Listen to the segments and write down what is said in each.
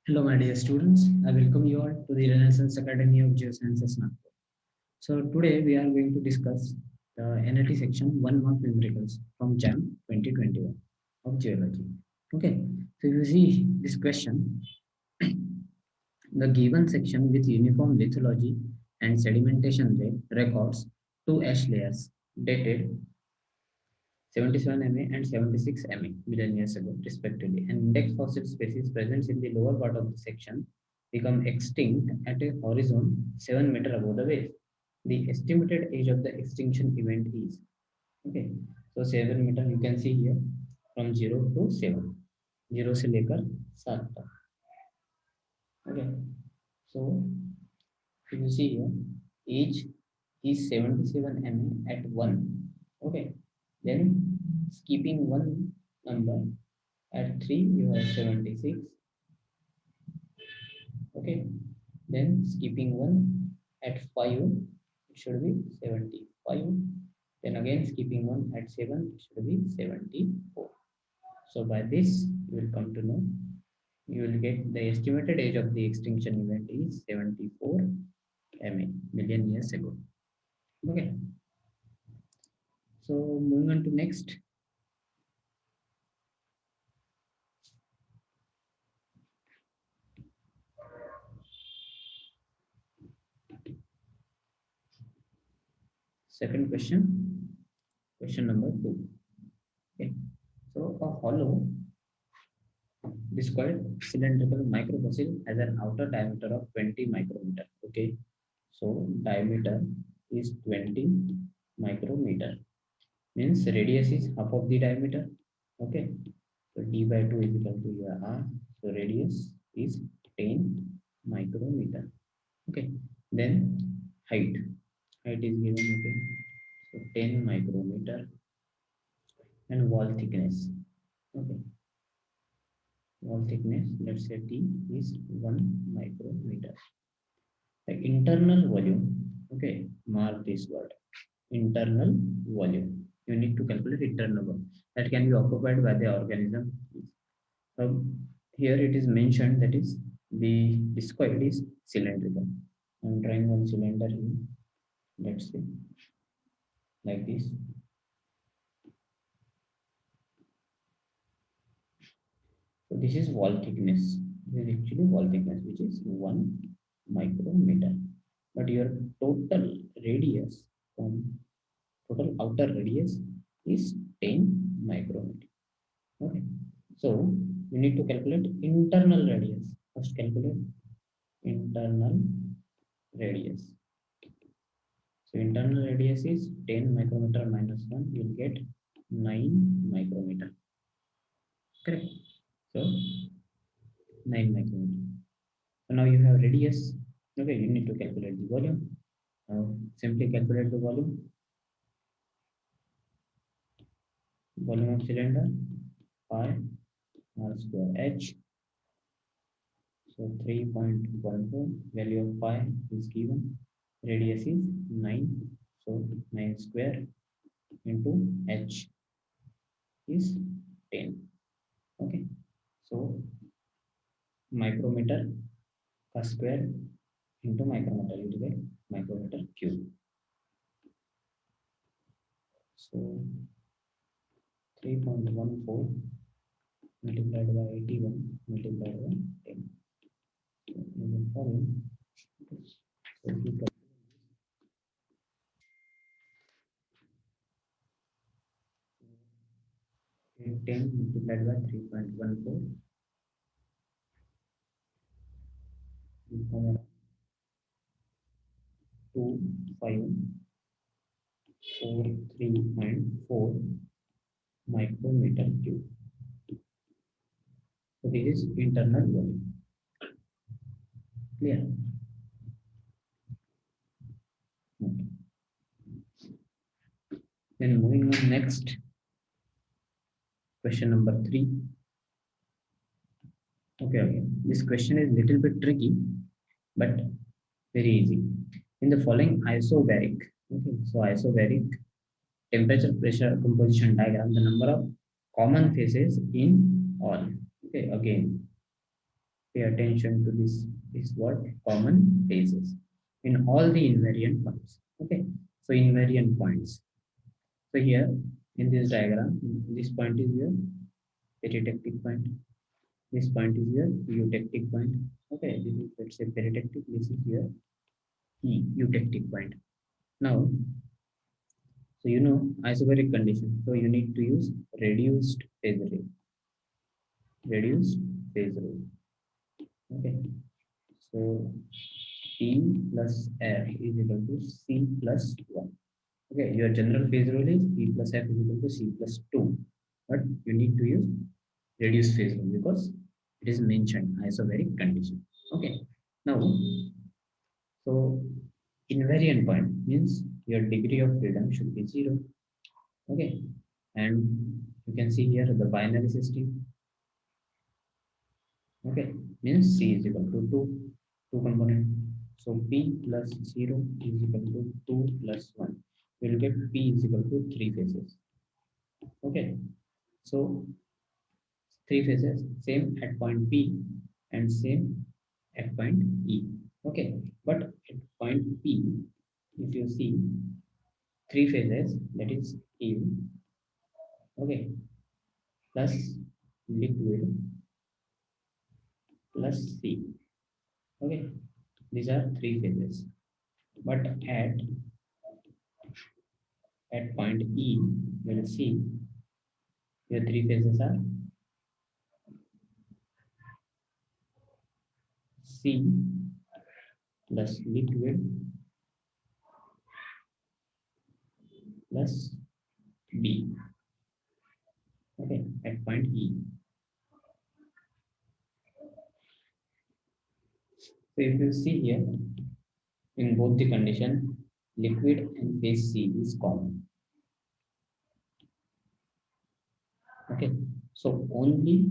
Hello, my dear students. I welcome you all to the Renaissance Academy of Geosciences Nagpur. So today we are going to discuss the NAT section 1 mark numericals from JAM 2021 of Geology. Okay, so if you see this question, the given section with uniform lithology and sedimentation rate records two ash layers dated 77 MA and 76 MA million years ago, respectively. And index fossil species present in the lower part of the section become extinct at a horizon 7 meter above the base. The estimated age of the extinction event is okay. So 7 meter you can see here from 0 to 7. 0 से लेकर 7 तक. Okay. So if you see here, age is 77 MA at 1. Okay. Then skipping one number at 3 you have 76. Okay, then skipping one at 5 it should be 75. Then again skipping one at 7 it should be 74. So by this you will come to know, you will get the estimated age of the extinction event is 74 MA million years ago. Okay, so moving on to next. Second question number 2. Okay, so a hollow discoid cylindrical microfossil has an outer diameter of 20 micrometer. Okay, so diameter is 20 micrometer, means radius is half of the diameter. Okay, so d by 2 is equal to your r, so radius is 10 micrometer. Okay, then height is given. Okay, so 10 micrometer, and wall thickness. Okay, wall thickness, let's say t is 1 micrometer. The internal volume, okay, mark this word, internal volume. You need to calculate internal volume that can be occupied by the organism. So here it is mentioned that is the discoid is cylindrical. I'm drawing one cylinder here, let's say like this. So this is wall thickness. This is actually wall thickness, which is 1 micrometer. But your total radius from total outer radius is 10 micrometer. Okay, so we need to calculate internal radius. First calculate internal radius. So internal radius is 10 micrometer minus 1, you will get 9 micrometer. Correct. So 9 micrometer. So now you have radius. Okay, you need to calculate the volume. Now simply calculate the volume. Volume of cylinder pi r square h. So 3.14, value of pi is given. Radius is 9. So 9 square into h is 10. Okay. So micrometer का square into micrometer, you get micrometer cube. So 3.14 multiplied by 81 multiplied by 10. So you will follow. So if you calculate 10 multiplied by 3.14, you come around 2543.4 micrometer cube. So this is internal volume. Clear? Okay. Then moving on next, question number 3. Okay, this question is little bit tricky, but very easy. In the following isobaric, okay, so isobaric temperature pressure composition diagram, the number of common phases in all. Okay, again Pay attention to this word common phases in all the invariant points. Okay, so invariant points. So here in this diagram, this point is your peritectic point. This point is your eutectic point. Okay, this is, let's say, peritectic. This is your eutectic point. Now, so you know isobaric condition. So you need to use reduced phase rate. Reduced phase rate. Okay. So P plus F is equal to C plus 1. Okay, your general phase rule is P plus F is equal to C plus 2. But you need to use reduced phase rule because it is mentioned isobaric condition. Okay. Now, so invariant point means your degree of freedom should be 0. Okay. And you can see here the binary system. Okay, means C is equal to 2 component. So P plus 0 is equal to 2 plus 1. We will get P is equal to 3 phases. Okay, so 3 phases, same at point P and same at point E. Okay, but at point P, if you see 3 phases, that is E, okay, plus liquid plus C. Okay, these are 3 phases. But at point E, we will see your 3 phases are C plus liquid plus B. Okay, at point E. So if you see here, in both the condition, liquid and phase C is common. Okay, so only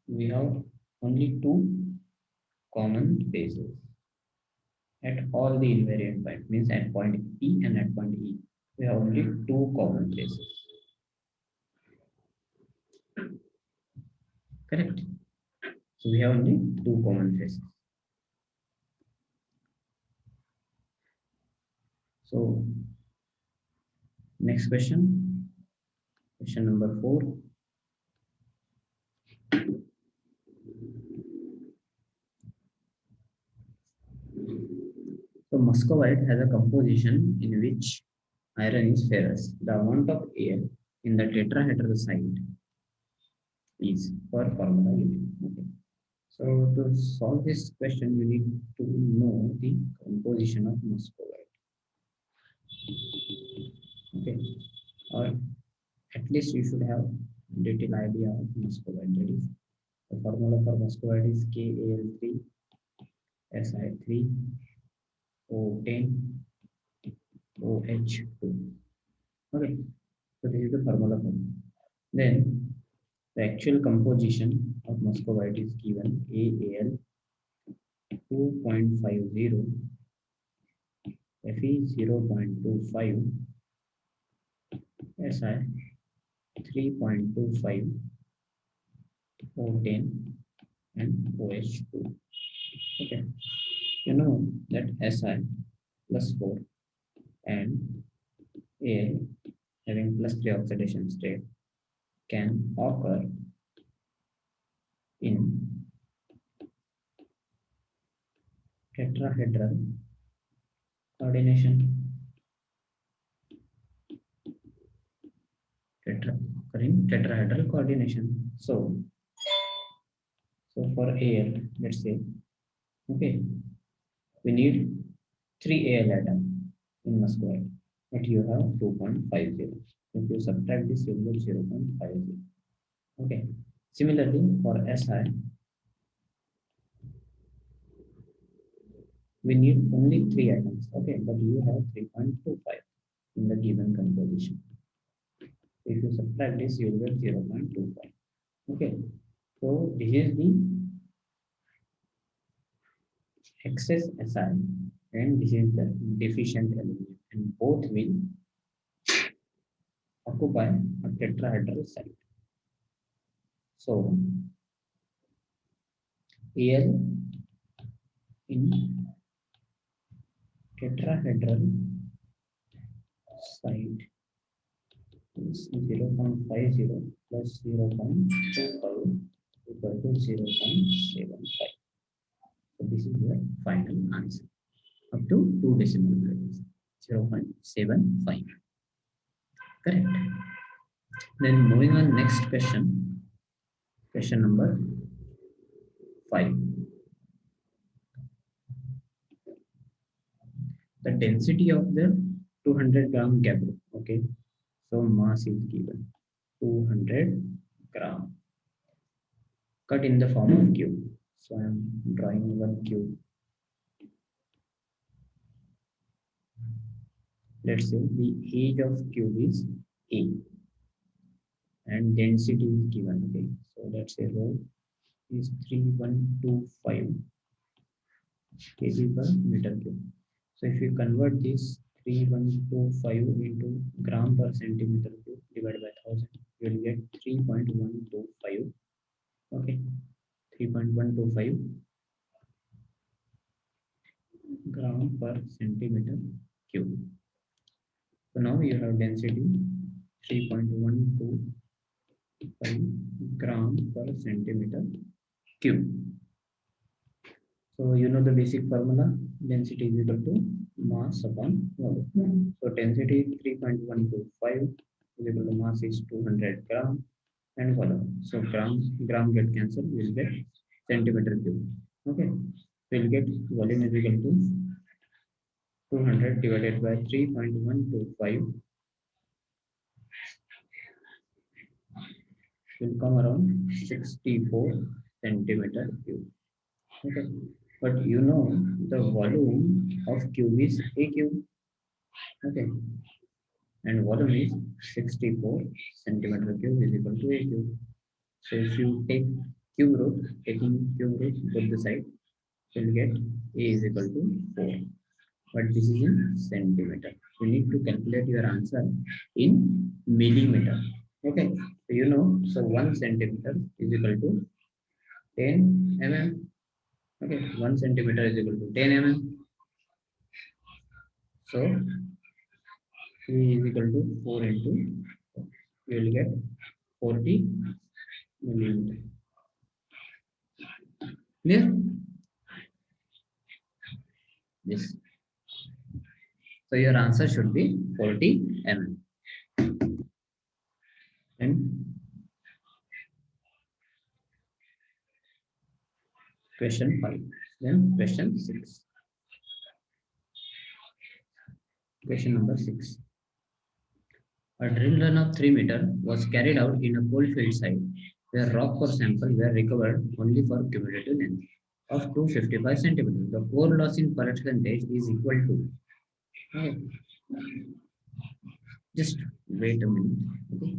we have only 2 common phases at all the invariant point, means at point P and at point E. We have only 2 common phases. Correct. So we have only 2 common phases. So next question, question number 4. So muscovite has a composition in which iron is ferrous. The amount of air in the tetrahedral site is per formula unit. Okay. So to solve this question, you need to know the composition of muscovite. Okay, or at least you should have little idea of muscovite. That is, the formula for muscovite is KAl3 Si3 O10 OH2. Okay, so this is the formula for it. Then the actual composition of muscovite is given AL 2.50, Fe 0.25, Si 3.25, O10 and OH2. Okay, you know that Si plus 4 and Al having plus 3 oxidation state can occur in tetrahedral coordination. Occurring tetrahedral coordination. So for Al, let's say, okay, we need 3 Al atom in muscovite, but you have 2.50. If you subtract this, you will get 0.50. Okay. Similarly, for Si, we need only 3 atoms. Okay, but you have 3.25 in the given composition. If you subtract this, you will get 0.25. Okay, so this is the excess Si and this is the deficient element, and both will occupy a tetrahedral site. So Al in tetrahedral site is 0.50 plus 0.25 equal to 0.75. So this is your final answer up to 2 decimal places, 0.75. Correct. Then moving on, next question, question number 5. The density of the 200-gram gabbro. Okay, so mass is given 200 gram, cut in the form of cube. So I am drawing one cube. Let's say the age of cube is A and density is given. Okay, so let's say rho is 3125 kg per meter cube. So if you convert this 3125 into gram per centimeter cube divided by 1000, you will get 3.125. Okay, 3.125 gram per centimeter cube. So now you have density 3.125 gram per centimeter cube. So you know the basic formula, density is equal to mass upon volume. So density is 3.125 is equal to mass is 200 gram and volume. So gram get cancelled, we'll get centimeter cube. Okay, we'll get volume is equal to 200 divided by 3.125 will come around 64 centimeter cube. Okay, but you know the volume of cube is a cube. Okay, and volume is 64 centimeter cube is equal to a cube. So if you take cube root, taking cube root both the side, you'll get a is equal to 4. But this is in centimeter. You need to calculate your answer in millimeter. Okay, so you know, so 1 centimeter is equal to 10 mm. Okay, 1 centimeter is equal to 10 mm. So E is equal to 4 into, you will get 40 millimeter. Clear? Yes. So your answer should be 40 mm. And question 5. Then question 6. Question number 6. A drill run of 3 meters was carried out in a coalfield site where rock core samples were recovered only for cumulative length of 255 centimeters. The core loss in percentage is equal to. Okay. Just wait a minute. Okay.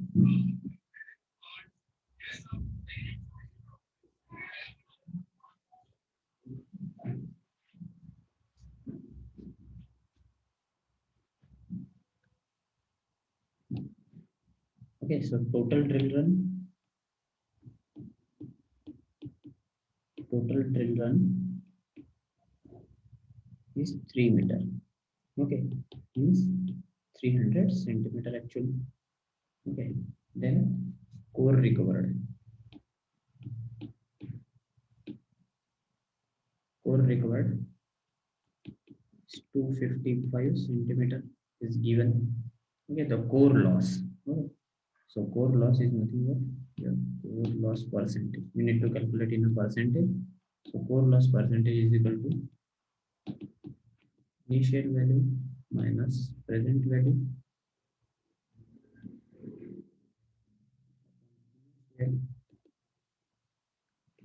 Okay, so total drill run is 3 meters. Okay, means 300 centimeter actually. Okay, then core recovered. Core recovered is 255 centimeter is given. Okay, the core loss. Okay. So core loss is nothing but your core loss percentage. We need to calculate in a percentage. So core loss percentage is equal to initial value minus present value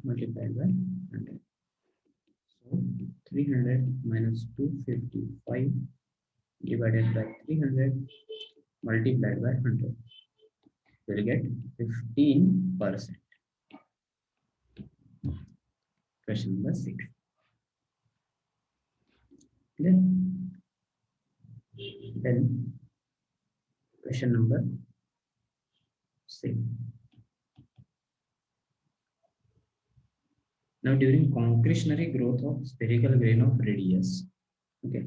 multiplied by 100. So 300 minus 255 divided by 300 multiplied by 100 will get 15%. Question number 6. Then question number 6. Now during concretionary growth of spherical grain of radius. Okay.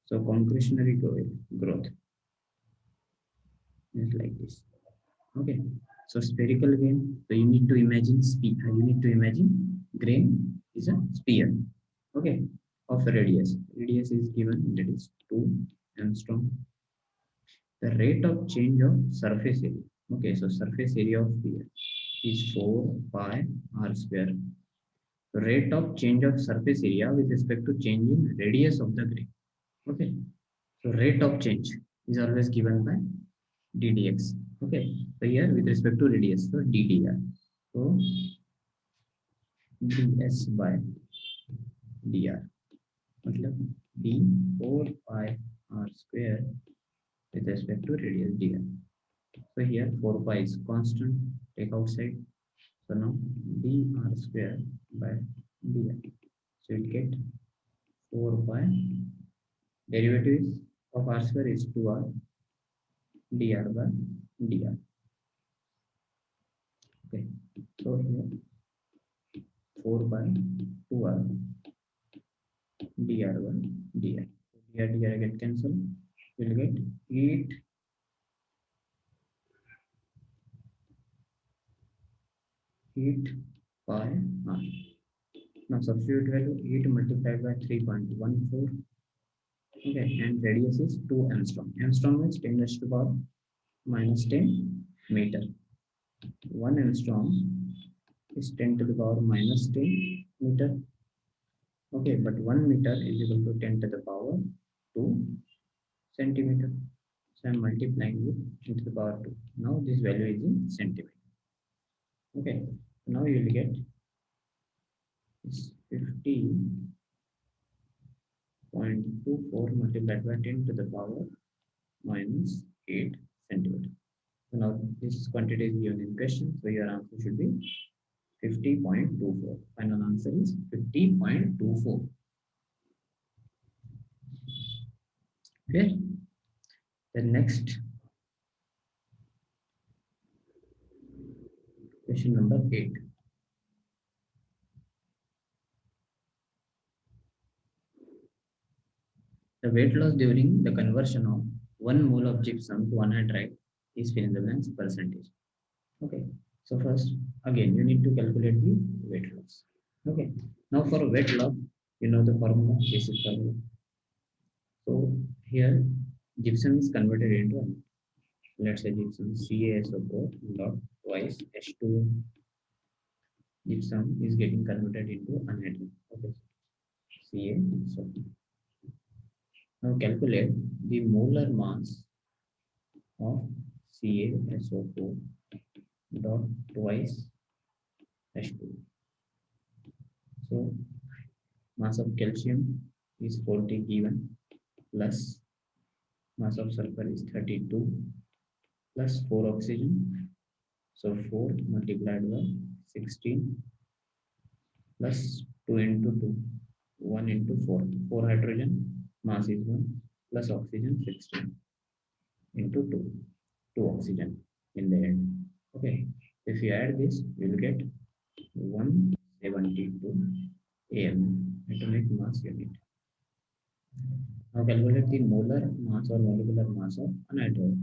So concretionary growth is like this. Okay. So spherical grain. So you need to imagine you need to imagine grain is a sphere. Okay. Of radius. Radius is given, that is 2 angstrom. The rate of change of surface area. Okay, so surface area of sphere is 4 pi r square. The rate of change of surface area with respect to change in radius of the grain. Okay, so rate of change is always given by ddx. Okay, so here with respect to radius, so ddr. So ds by dr. मतलब d 4 pi r square with respect to radius dr. So here 4 pi is constant, take outside. So now dr square by dr. So you get 4 pi. Derivative of r square is 2r dr by dr. Okay. So here 4 by 2r dr by dr. Dr get cancelled. You will get 8 pi r. Now substitute value 8 multiplied by 3.14. Okay, and radius is 2 angstrom. Angstrom is 10 raised to the power minus 10 meter. 1 angstrom is 10 to the power minus 10 meter. Okay, but 1 meter is equal to 10 to the power 2 centimeter. So I am multiplying with 10 to the power 2. Now this value is in centimeter. Okay, now you will get 50.24 multiplied by 10 to the power minus 8 centimeter. So now this quantity is given in question, so your answer should be 50.24. Final answer is 50.24. Okay. The next question number 8. The weight loss during the conversion of 1 mole of gypsum to anhydrite is fill in the blanks percentage. Okay. So first, again, you need to calculate the weight loss. Okay. Now for weight loss, you know the formula, basic formula. So here, gypsum is converted into, let's say gypsum CaSO4 dot twice H2 gypsum is getting converted into anhydride. Okay. CaSO4. Now calculate the molar mass of CaSO4 dot twice H2. So mass of calcium is 40 given, plus mass of sulfur is 32, plus 4 oxygen. So 4 multiplied by 16 plus 2 into 2, 1 into 4. 4 hydrogen, mass is 1, plus oxygen 16 into 2. 2 oxygen in the end. Okay. If you add this, you will get 172 am atomic mass unit. Now calculate the molar mass or molecular mass of anhydride.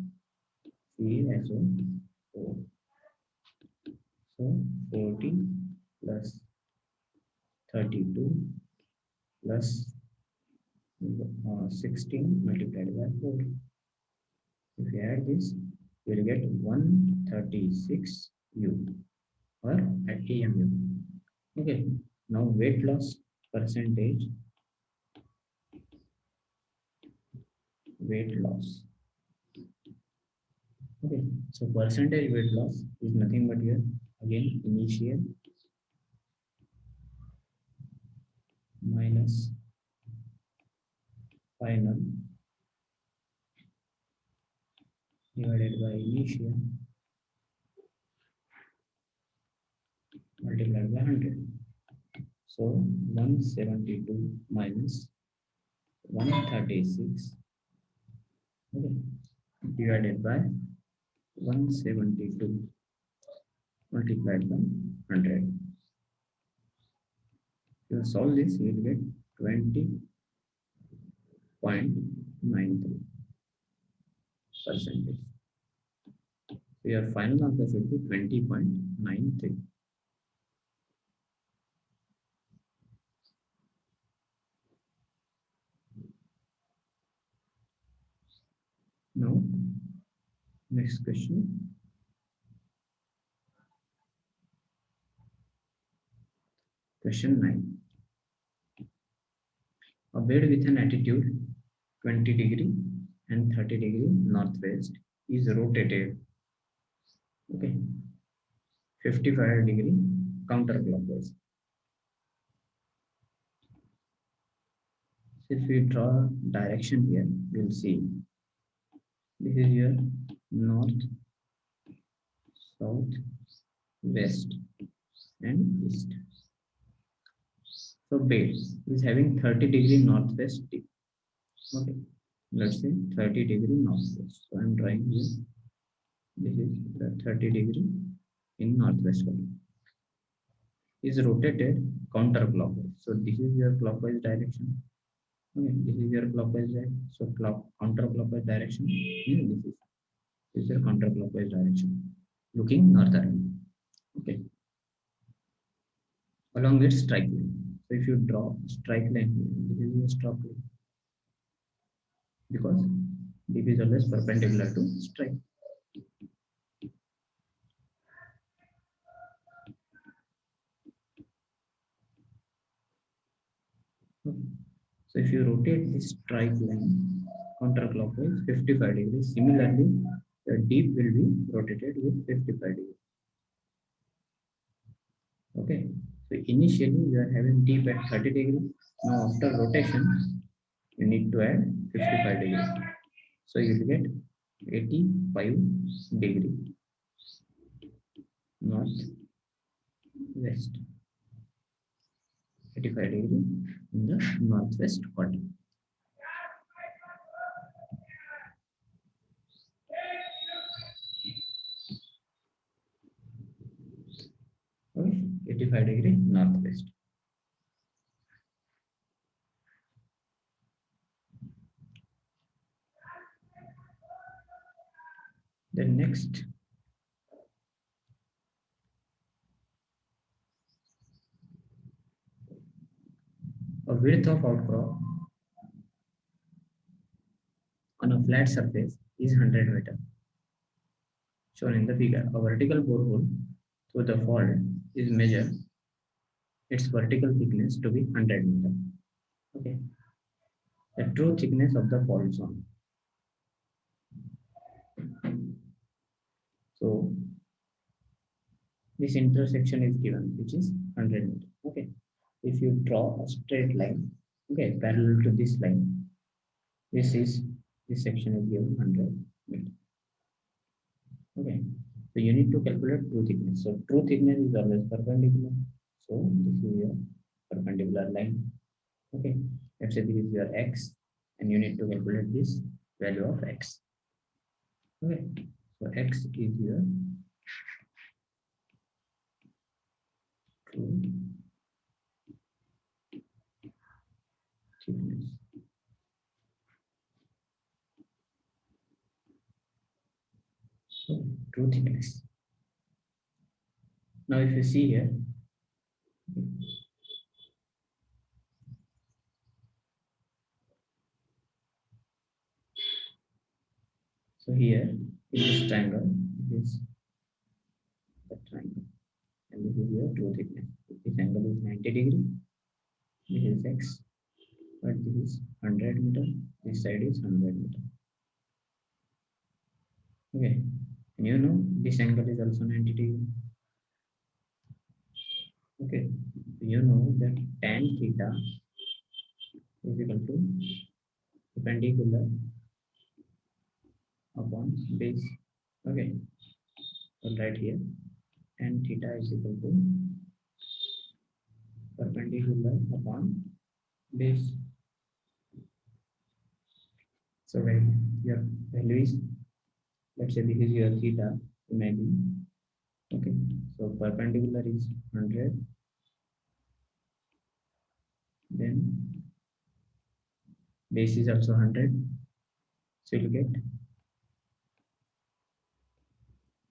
CaSO4. So 40 plus 32 plus 16 multiplied by 4. If you add this, you will get 136 U or AMU. Okay. Now weight loss percentage. Weight loss. Okay. So percentage weight loss is nothing but here again initial minus final divided by initial multiplied by 100. So 172 minus 136, okay, divided by 172 multiplied by 100. You solve this, you will get 20.93 percentage. So your final answer should be 20.93. Now, next question. Question 9. A bed with an attitude 20° and 30° northwest is rotated, okay, 55° counterclockwise. So if we draw direction here, you will see this is your north, south, west, and east. So base is having 30° northwest tip. Okay, let's say 30° northwest. So I'm drawing here. This is the 30° in northwest corner. Is rotated counterclockwise. So this is your clockwise direction. Okay, this is your clockwise direction. So counterclockwise direction. Here this is your counterclockwise direction, looking northern. Okay, along its strike line. So if you draw strike line here, this is your strike line, because this is always perpendicular to strike. Okay. So if you rotate this strike line counterclockwise 55°, similarly the deep will be rotated with 55°. Okay, so initially you are having deep at 30°. Now after rotation you need to add 55°. So you will get 85° north west. 85° in the northwest quarter. Okay, 85° northwest. Then next, a width of outcrop on a flat surface is 100 meters. Shown in the figure, a vertical borehole through the fault is measured its vertical thickness to be 100 meters. Okay, the true thickness of the fault zone. So this intersection is given, which is 100 meters. Okay, if you draw a straight line, okay, parallel to this line, this section is given 100 meters. Okay, so you need to calculate true thickness. So true thickness is always perpendicular. So this is your perpendicular line. Okay, let's say this is your x, and you need to calculate this value of x. Okay, so x is your true thickness. So true thickness. Now if you see here, so here in this triangle, this is the triangle, and this is your true thickness. This angle is 90°. This is x, but this is 100 meters. This side is 100 meters. Okay, and you know this angle is also 90°. Okay, you know that tan theta is equal to perpendicular upon base. Okay, so right here, tan theta is equal to perpendicular upon base. So when your value is, let's say this is your theta, imagine. Okay, so perpendicular is 100, Then base is also 100. So you'll get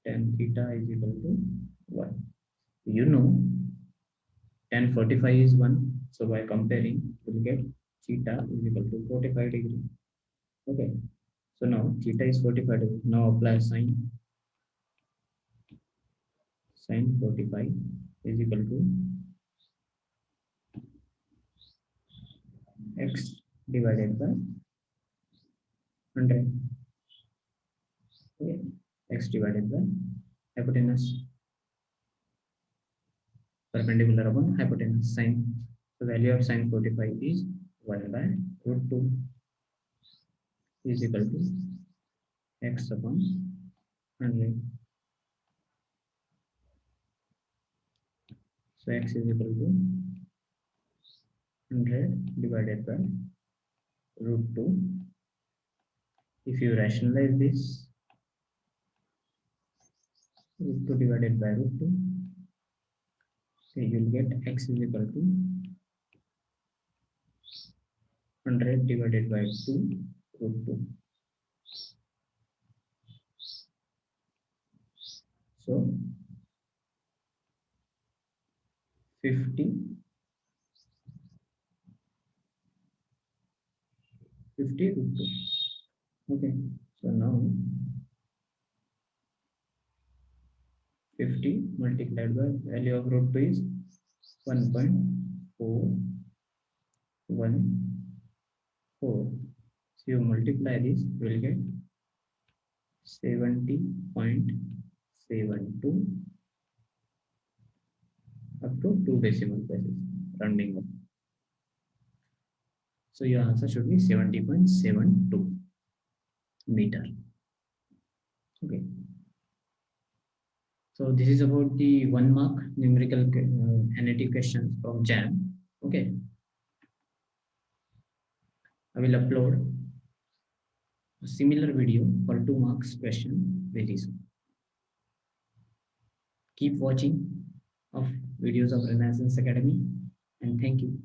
tan theta is equal to 1. You know tan 45 is 1. So by comparing, we'll get theta is equal to 45 degree. Okay. So now theta is 45 degree. Now apply sine. Sine 45 is equal to x divided by 100. Okay. X divided by hypotenuse, perpendicular upon hypotenuse, sine. The value of sine 45 is 1 by root 2 is equal to x upon 100. So x is equal to 100 divided by root 2. If you rationalize this, root 2 divided by root 2, so you will get x is equal to 100 divided by 2 root 2. So 50 root 2. Okay. So now 50 multiplied by value of root 2 is 1.414. So you multiply this, you will get 70.72 up to 2 decimal places, rounding up. So your answer should be 70.72 meter. Okay. So this is about the 1 mark numerical NAT questions from JAM. Okay. I will upload a similar video for 2 marks question very soon. Keep watching of videos of Renaissance Academy, and thank you.